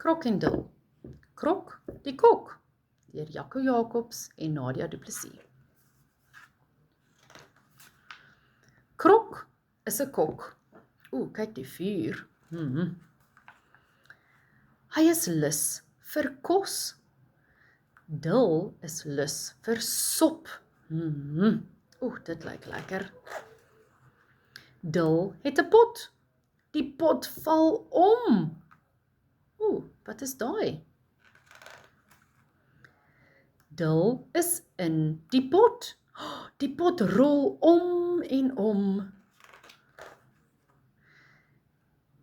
Krok en Dil. Krok die kok, deur Jaco Jacobs en Nadia Du Plessis. Krok is 'n kok. Kyk die vuur. Hy is lus vir kos. Dil is lus vir sop. Dit lyk lekker. Dil het 'n pot. Die pot val om. Wat is daai? Dil is in die pot. Die pot rol om en om.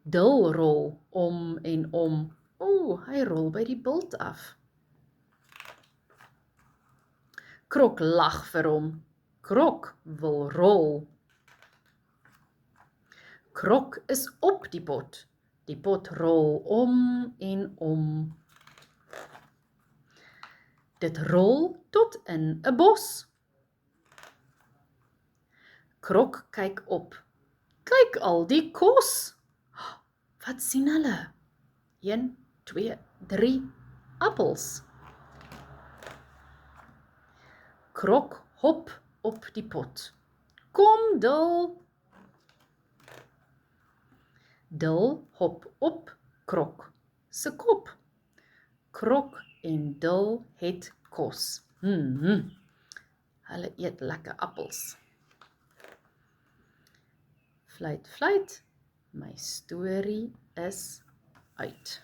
Dil rol om en om. Hy rol by die bult af. Krok lag vir hom. Krok wil rol. Krok is op die pot. Die pot rol om en om. Dit rol tot in 'n bos. Krok kyk op. Kyk al die kos. Wat sien hulle? 1, 2, 3 appels. Krok hop op die pot. Kom Dil. Dil hop op Krok se kop. Krok en Dil het kos. Hulle eet lekker appels. Fluit, fluit, my storie is uit.